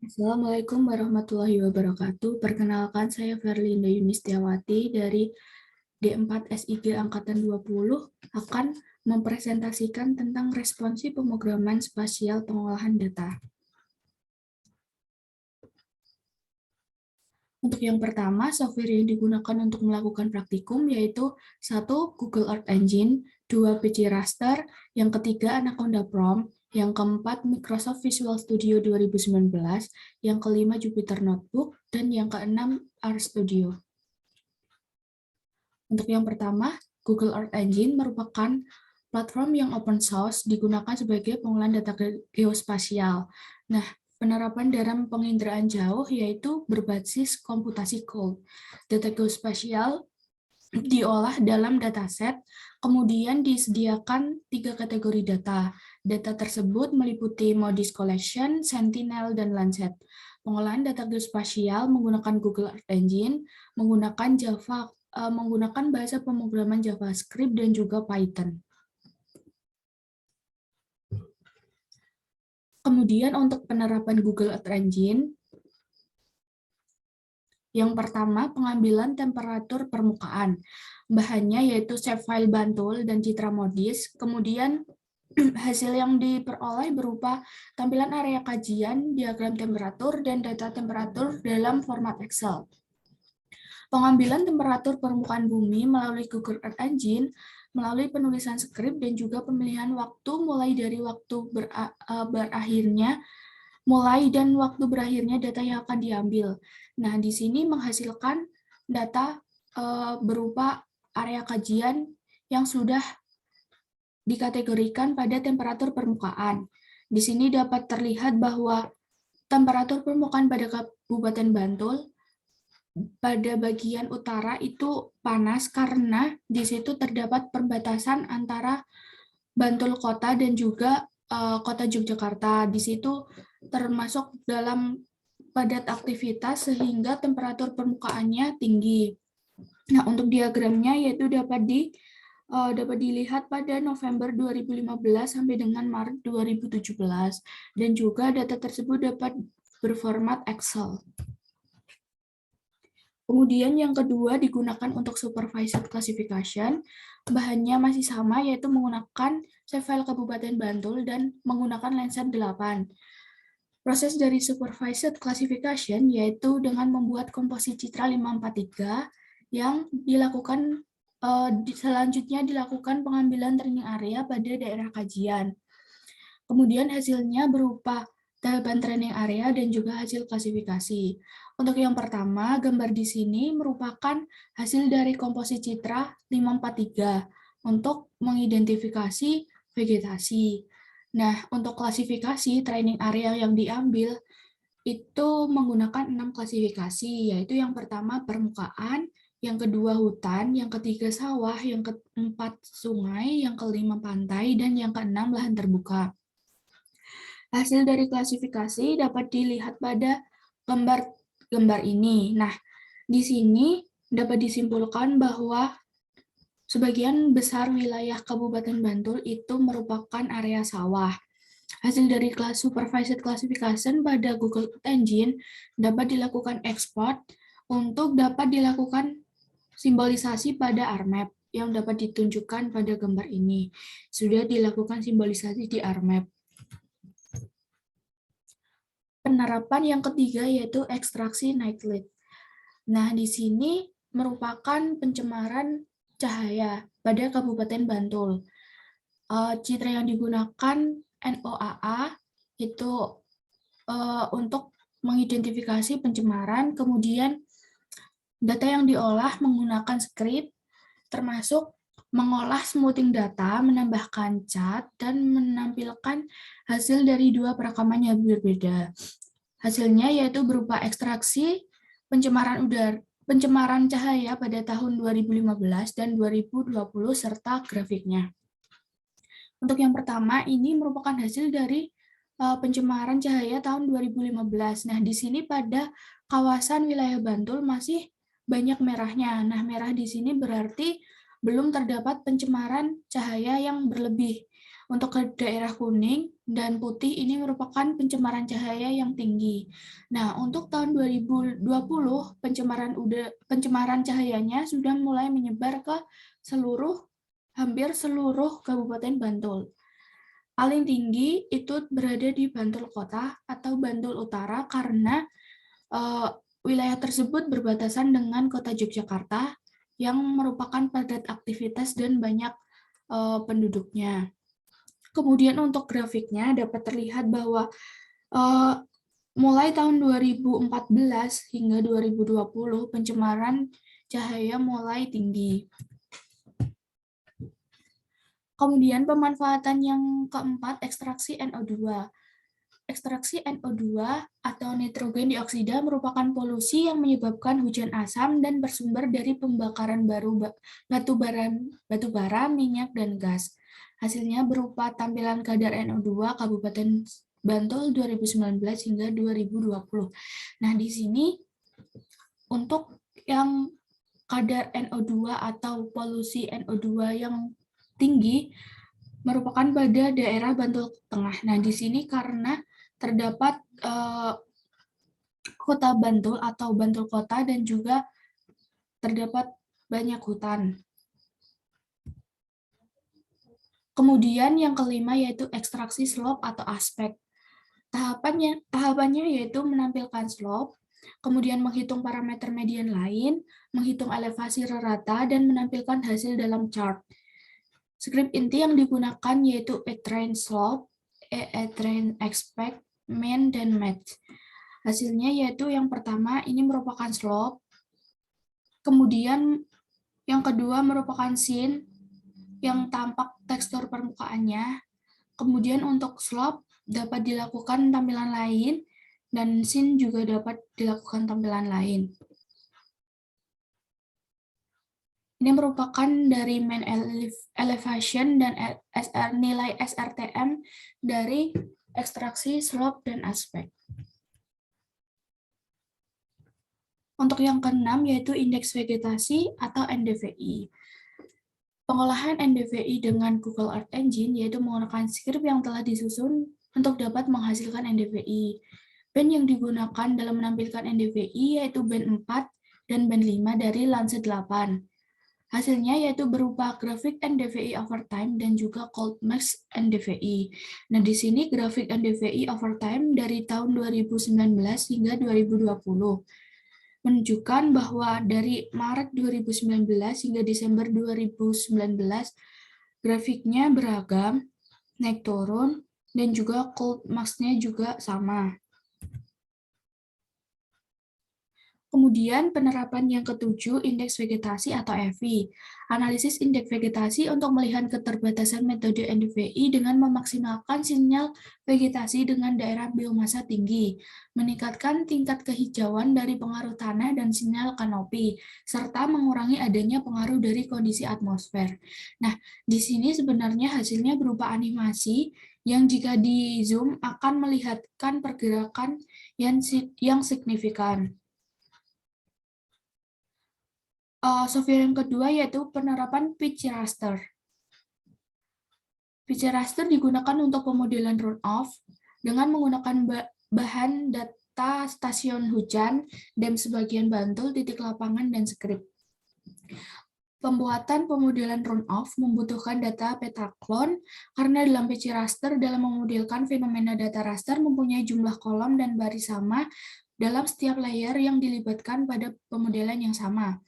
Assalamualaikum warahmatullahi wabarakatuh. Perkenalkan, saya Verlinda Yunistiawati dari D4 SIG Angkatan 20 akan mempresentasikan tentang responsi pemrograman spasial pengolahan data. Untuk yang pertama, software yang digunakan untuk melakukan praktikum yaitu 1. Google Earth Engine, 2. PC Raster, yang ketiga Anaconda Prom, yang keempat Microsoft Visual Studio 2019, yang kelima Jupyter Notebook, dan yang keenam RStudio. Untuk yang pertama, Google Earth Engine merupakan platform yang open source digunakan sebagai pengolahan data geospasial. Nah, penerapan dalam penginderaan jauh yaitu berbasis komputasi cold. Data geospasial diolah dalam dataset, kemudian disediakan 3 kategori data. Data tersebut meliputi MODIS Collection, Sentinel, dan Lancet. Pengolahan data geospasial menggunakan Google Earth Engine, menggunakan bahasa pemrograman JavaScript dan juga Python. Kemudian untuk penerapan Google Earth Engine, yang pertama pengambilan temperatur permukaan. Bahannya yaitu shapefile Bantul dan citra MODIS. Kemudian hasil yang diperoleh berupa tampilan area kajian, diagram temperatur, dan data temperatur dalam format Excel. Pengambilan temperatur permukaan bumi melalui Google Earth Engine melalui penulisan skrip dan juga pemilihan waktu mulai dari waktu berakhirnya data yang akan diambil. Nah, di sini menghasilkan data berupa area kajian yang sudah dikategorikan pada temperatur permukaan. Di sini dapat terlihat bahwa temperatur permukaan pada Kabupaten Bantul pada bagian utara itu panas karena di situ terdapat perbatasan antara Bantul Kota dan juga Kota Yogyakarta. Di situ termasuk dalam padat aktivitas sehingga temperatur permukaannya tinggi. Nah, untuk diagramnya yaitu dapat dilihat pada November 2015 sampai dengan Maret 2017 dan juga data tersebut dapat berformat Excel. Kemudian yang kedua digunakan untuk supervised classification, bahannya masih sama yaitu menggunakan shapefile Kabupaten Bantul dan menggunakan Landsat 8. Proses dari supervised classification yaitu dengan membuat komposit citra 543 yang dilakukan selanjutnya dilakukan pengambilan training area pada daerah kajian. Kemudian hasilnya berupa tahapan training area dan juga hasil klasifikasi. Untuk yang pertama, gambar di sini merupakan hasil dari komposit citra 543 untuk mengidentifikasi vegetasi. Nah, untuk klasifikasi training area yang diambil itu menggunakan 6 klasifikasi, yaitu yang pertama permukaan, yang kedua hutan, yang ketiga sawah, yang keempat sungai, yang kelima pantai, dan yang keenam lahan terbuka. Hasil dari klasifikasi dapat dilihat pada gambar ini. Nah, di sini dapat disimpulkan bahwa sebagian besar wilayah Kabupaten Bantul itu merupakan area sawah. Hasil dari supervised classification pada Google Earth Engine dapat dilakukan ekspor untuk dapat dilakukan simbolisasi pada RMap yang dapat ditunjukkan pada gambar ini. Sudah dilakukan simbolisasi di RMap. Penerapan yang ketiga yaitu ekstraksi night light. Nah, di sini merupakan pencemaran cahaya pada Kabupaten Bantul. Citra yang digunakan NOAA itu untuk mengidentifikasi pencemaran, kemudian data yang diolah menggunakan script, termasuk mengolah smoothing data, menambahkan cat, dan menampilkan hasil dari 2 perekaman yang berbeda. Hasilnya yaitu berupa ekstraksi pencemaran cahaya pada tahun 2015 dan 2020 serta grafiknya. Untuk yang pertama, ini merupakan hasil dari pencemaran cahaya tahun 2015. Nah, di sini pada kawasan wilayah Bantul masih banyak merahnya. Nah, merah di sini berarti belum terdapat pencemaran cahaya yang berlebih. Untuk ke daerah kuning dan putih ini merupakan pencemaran cahaya yang tinggi. Nah, untuk tahun 2020 pencemaran cahayanya sudah mulai menyebar ke hampir seluruh Kabupaten Bantul. Paling tinggi itu berada di Bantul Kota atau Bantul Utara karena wilayah tersebut berbatasan dengan Kota Yogyakarta yang merupakan padat aktivitas dan banyak penduduknya. Kemudian untuk grafiknya dapat terlihat bahwa mulai tahun 2014 hingga 2020 pencemaran cahaya mulai tinggi. Kemudian pemanfaatan yang keempat, ekstraksi NO2. Ekstraksi NO2 atau nitrogen dioksida merupakan polusi yang menyebabkan hujan asam dan bersumber dari pembakaran batu bara, minyak, dan gas. Hasilnya berupa tampilan kadar NO2 Kabupaten Bantul 2019 hingga 2020. Nah, di sini untuk yang kadar NO2 atau polusi NO2 yang tinggi merupakan pada daerah Bantul Tengah. Nah, di sini karena terdapat kota Bantul atau Bantul Kota dan juga terdapat banyak hutan. Kemudian yang kelima yaitu ekstraksi slope atau aspek. Tahapannya yaitu menampilkan slope, kemudian menghitung parameter median lain, menghitung elevasi rata, dan menampilkan hasil dalam chart. Skrip inti yang digunakan yaitu A-train slope, A-train expect, mean, dan match. Hasilnya yaitu yang pertama ini merupakan slope, kemudian yang kedua merupakan scene yang tampak tekstur permukaannya, kemudian untuk slope dapat dilakukan tampilan lain, dan scene juga dapat dilakukan tampilan lain. Ini merupakan dari main elevation dan nilai SRTM dari ekstraksi, slope, dan aspek. Untuk yang keenam yaitu indeks vegetasi atau NDVI. Pengolahan NDVI dengan Google Earth Engine yaitu menggunakan skrip yang telah disusun untuk dapat menghasilkan NDVI. Band yang digunakan dalam menampilkan NDVI yaitu band 4 dan band 5 dari Lancet 8. Hasilnya yaitu berupa grafik NDVI over time dan juga cold max NDVI. Nah, di sini grafik NDVI over time dari tahun 2019 hingga 2020 menunjukkan bahwa dari Maret 2019 hingga Desember 2019 grafiknya beragam, naik turun, dan juga cold max-nya juga sama. Kemudian penerapan yang ketujuh, indeks vegetasi atau EVI. Analisis indeks vegetasi untuk melihat keterbatasan metode NDVI dengan memaksimalkan sinyal vegetasi dengan daerah biomasa tinggi, meningkatkan tingkat kehijauan dari pengaruh tanah dan sinyal kanopi, serta mengurangi adanya pengaruh dari kondisi atmosfer. Nah, di sini sebenarnya hasilnya berupa animasi yang jika di zoom akan melihatkan pergerakan yang signifikan. Software yang kedua yaitu penerapan pitch raster. Pitch raster digunakan untuk pemodelan runoff dengan menggunakan bahan data stasiun hujan, dam sebagian Bantul, titik lapangan, dan skrip. Pembuatan pemodelan runoff membutuhkan data petaklon karena dalam pitch raster dalam memodelkan fenomena data raster mempunyai jumlah kolom dan baris sama dalam setiap layer yang dilibatkan pada pemodelan yang sama.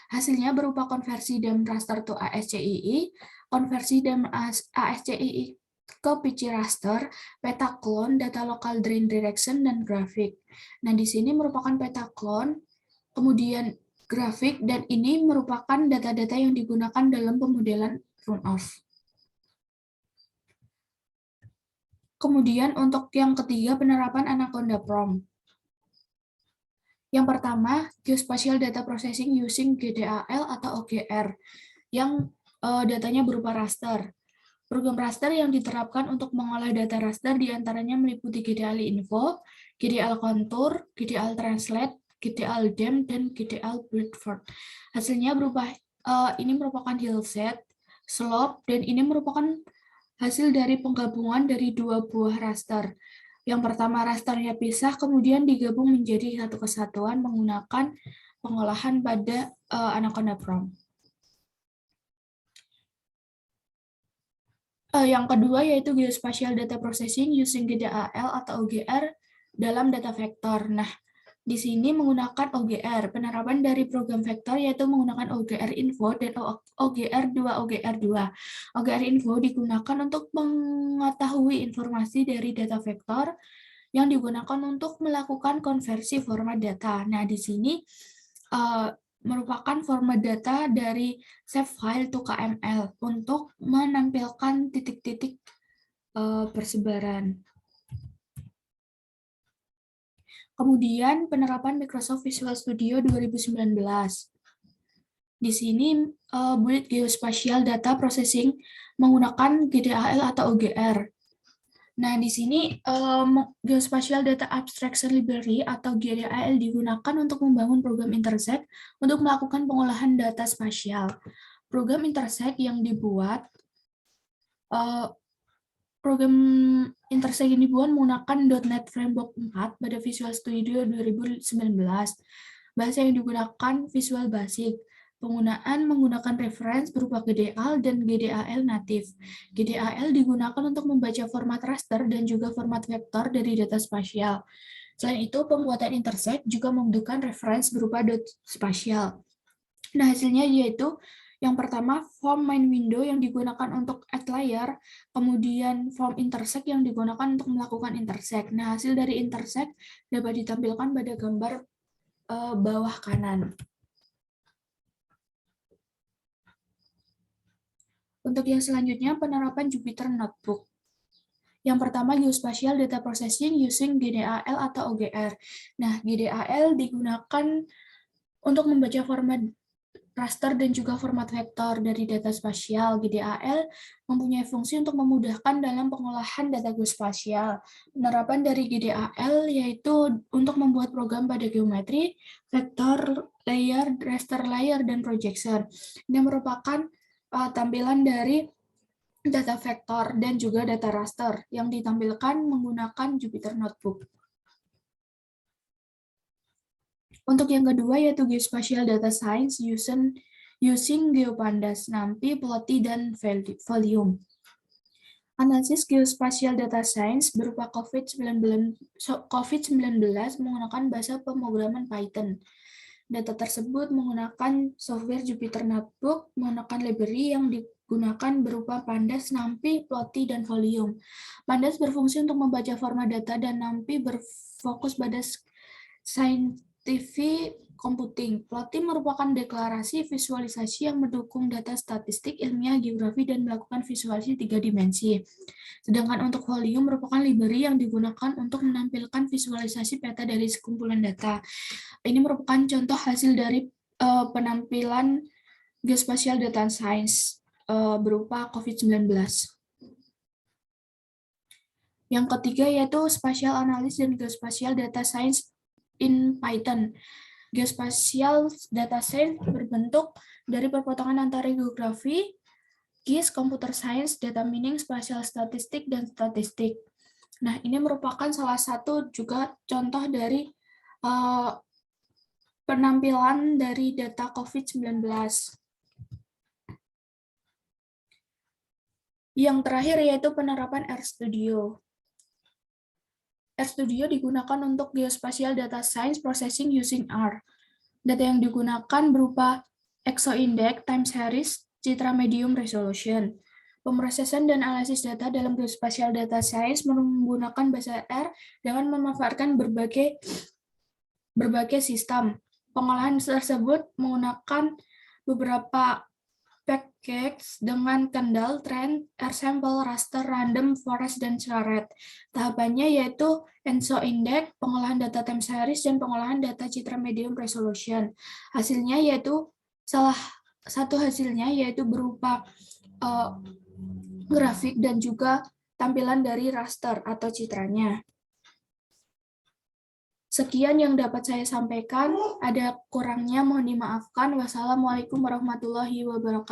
Hasilnya berupa konversi DAM raster to ASCII, konversi DAM ASCII ke pitch raster, peta clone, data local drain direction, dan grafik. Nah, di sini merupakan peta clone, kemudian grafik, dan ini merupakan data-data yang digunakan dalam pemodelan runoff. Kemudian untuk yang ketiga, penerapan Anaconda Prompt. Yang pertama, Geospatial Data Processing using GDAL atau OGR, yang datanya berupa raster. Program raster yang diterapkan untuk mengolah data raster diantaranya meliputi GDAL Info, GDAL Contour, GDAL Translate, GDAL DEM, dan GDAL Bradford. Hasilnya berupa ini merupakan hillset, slope, dan ini merupakan hasil dari penggabungan dari dua buah raster. Yang pertama rasternya pisah, kemudian digabung menjadi satu kesatuan menggunakan pengolahan pada Anaconda Prom. Yang kedua yaitu Geospatial Data Processing using GDAL atau OGR dalam data vektor. Nah, di sini menggunakan OGR. Penerapan dari program vektor yaitu menggunakan OGR Info dan OGR2 OGR2. OGR Info digunakan untuk mengetahui informasi dari data vektor yang digunakan untuk melakukan konversi format data. Nah, di sini merupakan format data dari save file to KML untuk menampilkan titik-titik persebaran. Kemudian penerapan Microsoft Visual Studio 2019. Di sini build Geospatial Data Processing menggunakan GDAL atau OGR. Nah, di sini Geospatial Data Abstraction Library atau GDAL digunakan untuk membangun program Intersect untuk melakukan pengolahan data spasial. Program Intersect yang dibuat program Intersect ini dibuat menggunakan .NET Framework 4 pada Visual Studio 2019. Bahasa yang digunakan Visual Basic. Penggunaan menggunakan reference berupa GDAL dan GDAL native. GDAL digunakan untuk membaca format raster dan juga format vektor dari data spasial. Selain itu, pembuatan Intersect juga membutuhkan reference berupa spasial. Nah, hasilnya yaitu yang pertama, form main window yang digunakan untuk add layer, kemudian form intersect yang digunakan untuk melakukan intersect. Nah, hasil dari intersect dapat ditampilkan pada gambar bawah kanan. Untuk yang selanjutnya, penerapan Jupyter Notebook. Yang pertama, Geospatial Data Processing using GDAL atau OGR. Nah, GDAL digunakan untuk membaca format raster dan juga format vektor dari data spasial. GDAL mempunyai fungsi untuk memudahkan dalam pengolahan data geospasial. Penerapan dari GDAL yaitu untuk membuat program pada geometri, vektor layer, raster layer, dan projection. Ini merupakan tampilan dari data vektor dan juga data raster yang ditampilkan menggunakan Jupyter Notebook. Untuk yang kedua yaitu Geospatial Data Science using GeoPandas, NumPy, Plotly, dan Volume. Analisis Geospatial Data Science berupa COVID-19 menggunakan bahasa pemrograman Python. Data tersebut menggunakan software Jupyter Notebook menggunakan library yang digunakan berupa Pandas, NumPy, Plotly, dan Volume. Pandas berfungsi untuk membaca format data dan NumPy berfokus pada scientific computing. Plotly merupakan deklarasi visualisasi yang mendukung data statistik, ilmiah, geografi, dan melakukan visualisasi 3 dimensi. Sedangkan untuk Volume merupakan library yang digunakan untuk menampilkan visualisasi peta dari sekumpulan data. Ini merupakan contoh hasil dari penampilan Geospatial Data Science berupa COVID-19. Yang ketiga yaitu Spatial Analysis dan Geospatial Data Science in Python. Geospatial Data Science berbentuk dari perpotongan antara geografi, GIS, Computer Science, Data Mining, Spatial Statistik, dan Statistik. Nah, ini merupakan salah satu juga contoh dari penampilan dari data COVID-19. Yang terakhir yaitu penerapan RStudio. RStudio digunakan untuk Geospatial Data Science Processing using R. Data yang digunakan berupa ExoIndex, time series, citra medium resolution. Pemrosesan dan analisis data dalam Geospatial Data Science menggunakan bahasa R dengan memanfaatkan berbagai sistem. Pengolahan tersebut menggunakan beberapa package dengan Kendall, Trend, R-Sample, Raster, Random, Forest, dan Charette. Tahapannya yaitu ExoIndex, pengolahan data time series, dan pengolahan data citra medium resolution. Hasilnya yaitu salah satu hasilnya yaitu berupa grafik dan juga tampilan dari raster atau citranya. Sekian yang dapat saya sampaikan. Ada kurangnya mohon dimaafkan. Wassalamualaikum warahmatullahi wabarakatuh.